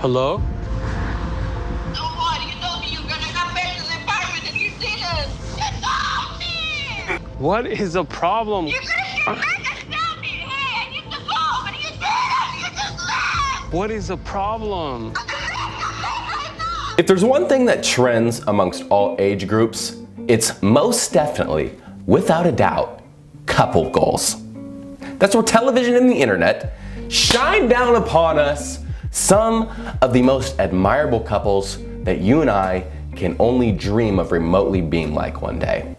Hello? What? You told me you were gonna come back to the apartment and you didn't. Get off me! What is the problem? You could have come back and tell me, hey, I need to go, but you didn't. You just left. What is the problem? If there's one thing that trends amongst all age groups, it's most definitely, without a doubt, couple goals. That's where television and the internet shine down upon us some of the most admirable couples that you and I can only dream of remotely being like one day.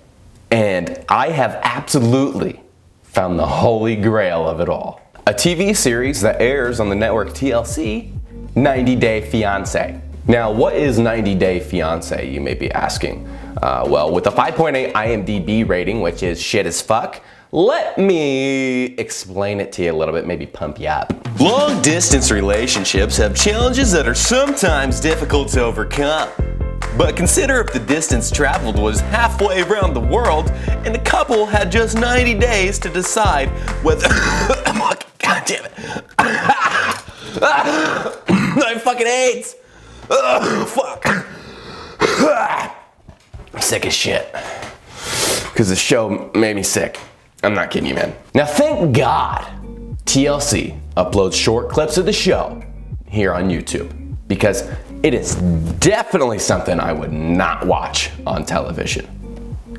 And I have absolutely found the holy grail of it all. A TV series that airs on the network TLC, 90 Day Fiance. Now, what is 90 Day Fiance, you may be asking? Well, with a 5.8 IMDb rating, which is shit as fuck, let me explain it to you a little bit, maybe pump you up. Long distance relationships have challenges that are sometimes difficult to overcome. But consider if the distance traveled was halfway around the world and the couple had just 90 days to decide whether... God damn it. I fucking AIDS. Fuck. I'm sick as shit. Because the show made me sick. I'm not kidding you, man. Now, thank God TLC uploads short clips of the show here on YouTube, because it is definitely something I would not watch on television.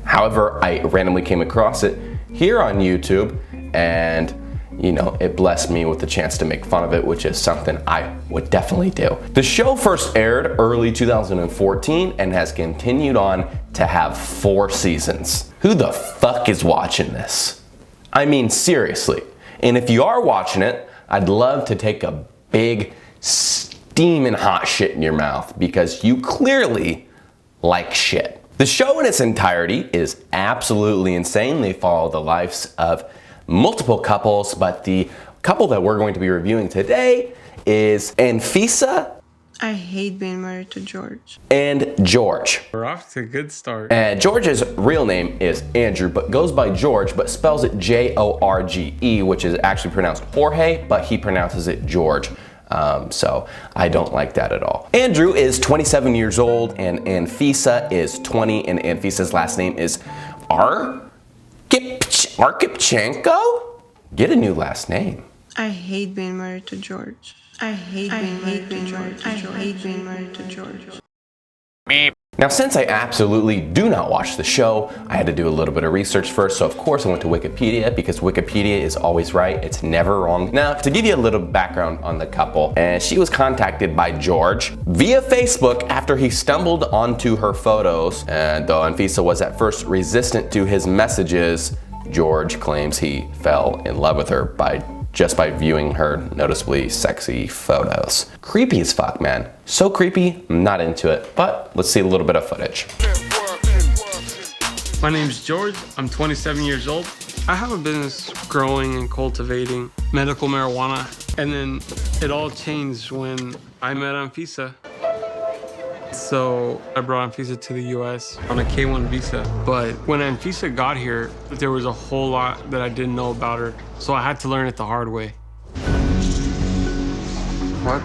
However, I randomly came across it here on YouTube, and you know, it blessed me with the chance to make fun of it, which is something I would definitely do. The show first aired early 2014 and has continued on to have 4 seasons. Who the fuck is watching this? I mean, seriously. And if you are watching it, I'd love to take a big steaming hot shit in your mouth, because you clearly like shit. The show in its entirety is absolutely insane. They follow the lives of multiple couples, but the couple that we're going to be reviewing today is Anfisa. I hate being married to George. And George. We're off to a good start. George's real name is Andrew, but goes by George, but spells it Jorge, which is actually pronounced Jorge, but he pronounces it George. So I don't like that at all. Andrew is 27 years old, and Anfisa is 20, and Anfisa's last name is Arkipchenko? Get a new last name. I hate being married to George. I hate being married to George. Now, since I absolutely do not watch the show, I had to do a little bit of research first, so of course I went to Wikipedia, because Wikipedia is always right, it's never wrong. Now, to give you a little background on the couple, she was contacted by George via Facebook after he stumbled onto her photos, and though Anfisa was at first resistant to his messages, George claims he fell in love with her just by viewing her noticeably sexy photos. Creepy as fuck, man. So creepy, I'm not into it, but let's see a little bit of footage. My name's George, I'm 27 years old. I have a business growing and cultivating medical marijuana, and then it all changed when I met Anfisa. So I brought Anfisa to the US on a K-1 visa. But when Anfisa got here, there was a whole lot that I didn't know about her. So I had to learn it the hard way. What?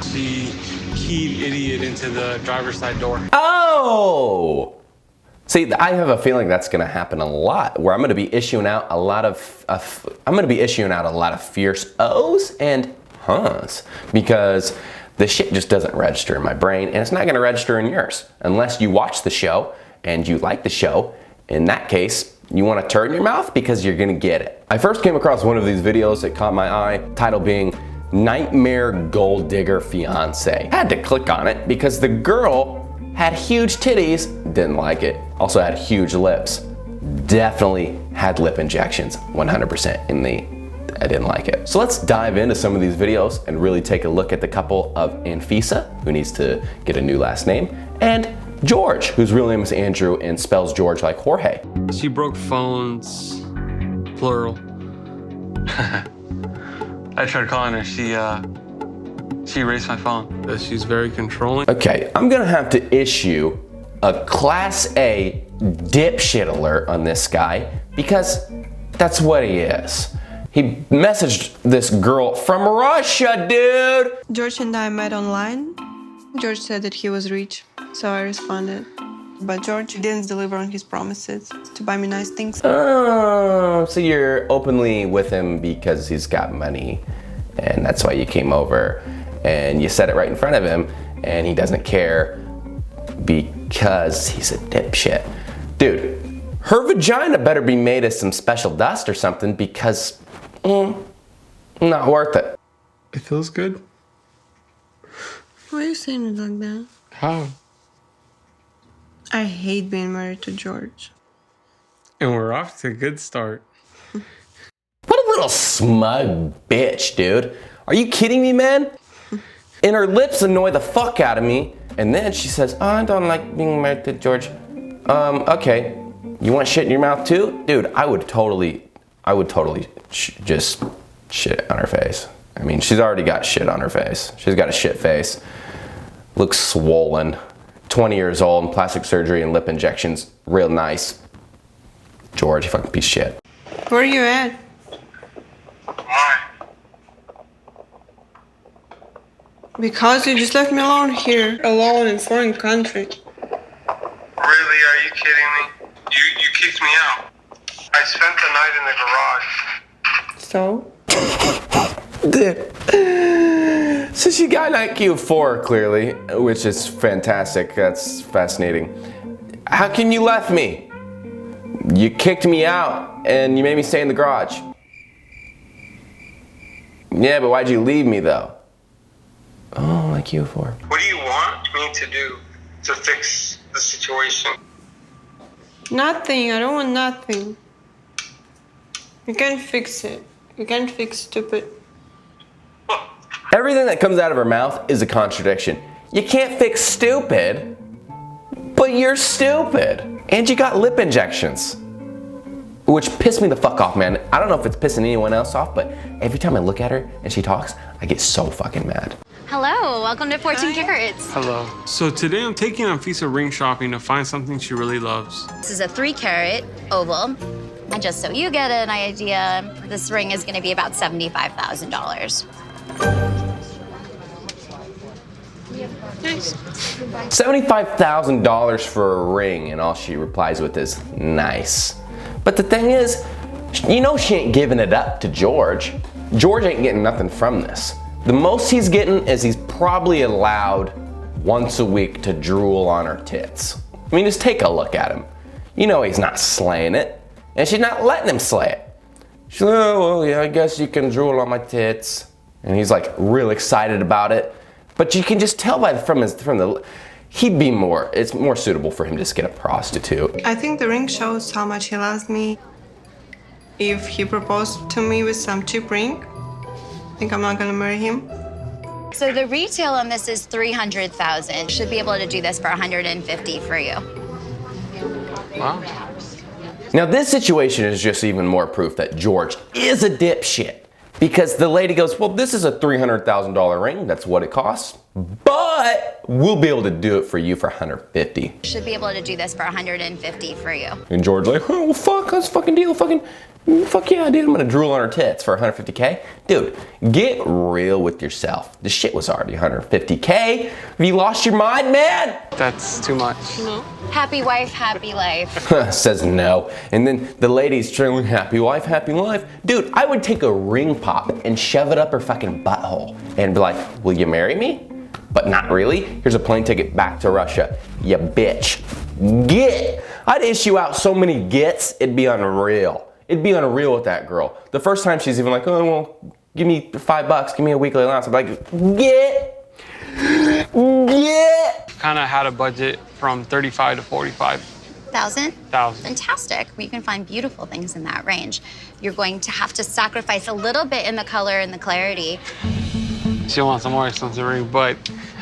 She keyed idiot into the driver's side door. Oh! See, I have a feeling that's gonna happen a lot, where I'm gonna be issuing out a lot of fierce O's and huhs, because the shit just doesn't register in my brain, and it's not gonna register in yours unless you watch the show and you like the show. In that case, you wanna turn your mouth, because you're gonna get it. I first came across one of these videos that caught my eye, title being Nightmare Gold Digger Fiance. I had to click on it because the girl had huge titties, didn't like it. Also had huge lips, definitely had lip injections, 100% I didn't like it. So let's dive into some of these videos and really take a look at the couple of Anfisa, who needs to get a new last name, and George, whose real name is Andrew and spells George like Jorge. She broke phones, plural. I tried calling her, she erased my phone. She's very controlling. Okay, I'm gonna have to issue a Class A dipshit alert on this guy, because that's what he is. He messaged this girl from Russia, dude! George and I met online. George said that he was rich, so I responded. But George didn't deliver on his promises to buy me nice things. Oh, so you're openly with him because he's got money, and that's why you came over, and you said it right in front of him, and he doesn't care because he's a dipshit. Dude, her vagina better be made of some special dust or something because, not worth it. It feels good. Why are you saying it like that? How? I hate being married to George. And we're off to a good start. What a little smug bitch, dude. Are you kidding me, man? And her lips annoy the fuck out of me. And then she says, oh, I don't like being married to George. Okay. You want shit in your mouth too? Dude, I would totally just shit on her face. I mean, she's already got shit on her face. She's got a shit face. Looks swollen. 20 years old, plastic surgery and lip injections. Real nice. George, you fucking piece of shit. Where are you at? Why? Because you just left me alone here. Alone in foreign country. Really? Are you kidding me? You kicked me out. I spent the night in the garage. So? Dude. So she got an IQ of 4, clearly, which is fantastic. That's fascinating. How come you left me? You kicked me out and you made me stay in the garage. Yeah, but why'd you leave me though? Oh, IQ of 4. What do you want me to do to fix the situation? Nothing. I don't want nothing. You can't fix it. You can't fix stupid. Everything that comes out of her mouth is a contradiction. You can't fix stupid, but you're stupid. And you got lip injections. Which pissed me the fuck off, man. I don't know if it's pissing anyone else off, but every time I look at her and she talks, I get so fucking mad. Hello, welcome to 14 Carats. Hello. So today I'm taking Anfisa ring shopping to find something she really loves. This is a 3-carat oval. And just so you get an idea, this ring is gonna be about $75,000. Nice. $75,000 for a ring, and all she replies with is, nice. But the thing is, you know she ain't giving it up to George. George ain't getting nothing from this. The most he's getting is he's probably allowed once a week to drool on her tits. I mean, just take a look at him. You know he's not slaying it, and she's not letting him slay it. She's like, oh, well, yeah, I guess you can drool on my tits. And he's like real excited about it. But you can just tell it's more suitable for him to just get a prostitute. I think the ring shows how much he loves me. If he proposed to me with some cheap ring, I think I'm not gonna marry him. So the retail on this is $300,000. Should be able to do this for $150,000 for you. Wow. Now this situation is just even more proof that George is a dipshit. Because the lady goes, well, this is a $300,000 ring. That's what it costs. But we'll be able to do it for you for $150,000. Should be able to do this for $150,000 for you. And George's like, oh, well, fuck, that's a fucking deal. Fuck yeah, dude, I'm gonna drool on her tits for $150,000. Dude, get real with yourself. The shit was already $150,000. Have you lost your mind, man? That's too much. No. Happy wife, happy life. Says no. And then the lady's trailing, happy wife, happy life. Dude, I would take a ring pop and shove it up her fucking butthole and be like, will you marry me? But not really. Here's a plane ticket back to Russia. You bitch. Get. I'd issue out so many gets, it'd be unreal. It'd be unreal with that girl. The first time she's even like, oh, well, give me $5, give me a weekly allowance. I'm like, get. Kind of had a budget from 35 to 45. $1,000? $1,000. Fantastic. Well, you can find beautiful things in that range. You're going to have to sacrifice a little bit in the color and the clarity. She wants a more expensive ring, but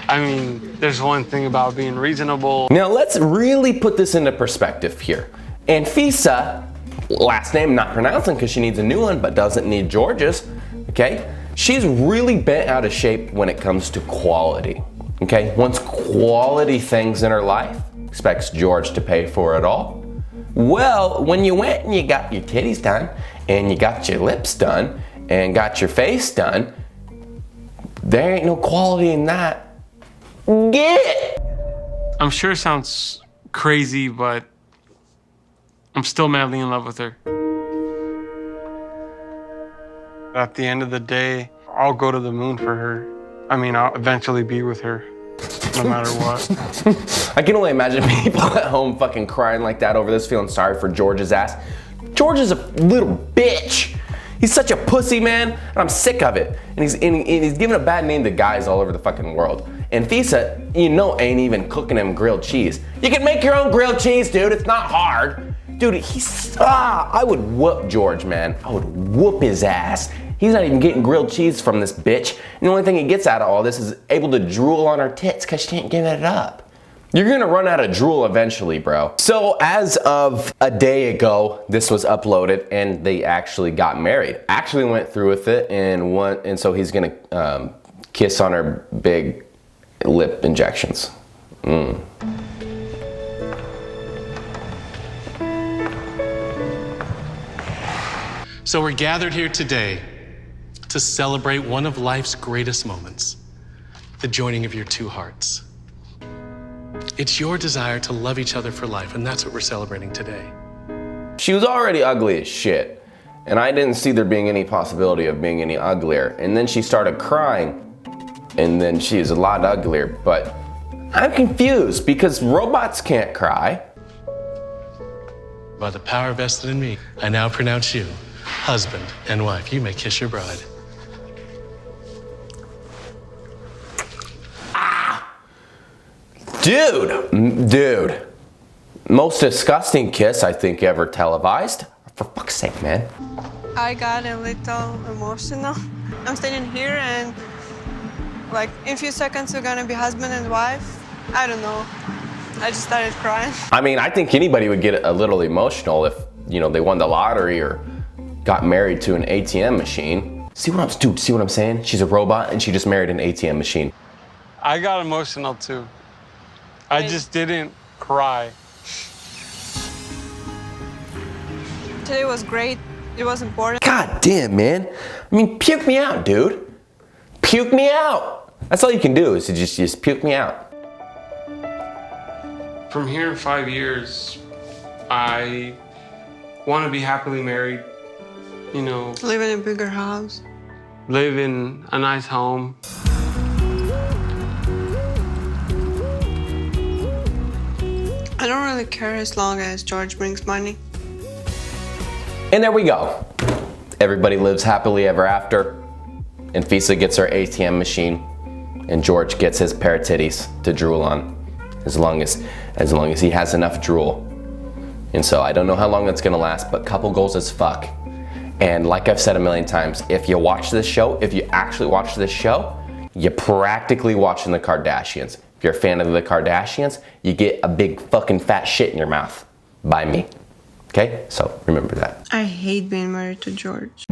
I mean, there's one thing about being reasonable. Now let's really put this into perspective here. Anfisa, last name not pronouncing because she needs a new one, but doesn't need George's, okay? She's really bent out of shape when it comes to quality, okay? Wants quality things in her life, expects George to pay for it all. Well, when you went and you got your titties done and you got your lips done and got your face done, there ain't no quality in that. Get it! I'm sure it sounds crazy, but I'm still madly in love with her. At the end of the day, I'll go to the moon for her. I mean, I'll eventually be with her, no matter what. I can only imagine people at home fucking crying like that over this, feeling sorry for George's ass. George is a little bitch. He's such a pussy, man, and I'm sick of it. And he's giving a bad name to guys all over the fucking world. And Anfisa, you know, ain't even cooking him grilled cheese. You can make your own grilled cheese, dude. It's not hard. Dude, I would whoop George, man. I would whoop his ass. He's not even getting grilled cheese from this bitch. And the only thing he gets out of all this is able to drool on her tits because she ain't giving it up. You're gonna run out of drool eventually, bro. So as of a day ago, this was uploaded and they actually got married. Actually went through with it and so he's gonna kiss on her big lip injections. So we're gathered here today to celebrate one of life's greatest moments, the joining of your two hearts. It's your desire to love each other for life, and that's what we're celebrating today. She was already ugly as shit, and I didn't see there being any possibility of being any uglier. And then she started crying, and then she is a lot uglier, but I'm confused because robots can't cry. By the power vested in me, I now pronounce you husband and wife. You may kiss your bride. Dude. Most disgusting kiss I think ever televised. For fuck's sake, man. I got a little emotional. I'm standing here and like in a few seconds we're gonna be husband and wife. I don't know. I just started crying. I mean, I think anybody would get a little emotional if, you know, they won the lottery or got married to an ATM machine. See what I'm saying? She's a robot and she just married an ATM machine. I got emotional too. I just didn't cry. Today was great. It was important. God damn, man. I mean, puke me out, dude. Puke me out. That's all you can do is to just puke me out. From here in 5 years, I want to be happily married, you know, Live in a bigger house. live in a nice home. I don't really care as long as George brings money. And there we go. Everybody lives happily ever after. Anfisa gets her ATM machine, and George gets his pair of titties to drool on, as long as he has enough drool. And so I don't know how long that's gonna last, but couple goals as fuck. And like I've said a million times, if you watch this show, if you actually watch this show, you're practically watching the Kardashians. If you're a fan of the Kardashians, you get a big fucking fat shit in your mouth by me. Okay? So remember that. I hate being married to George.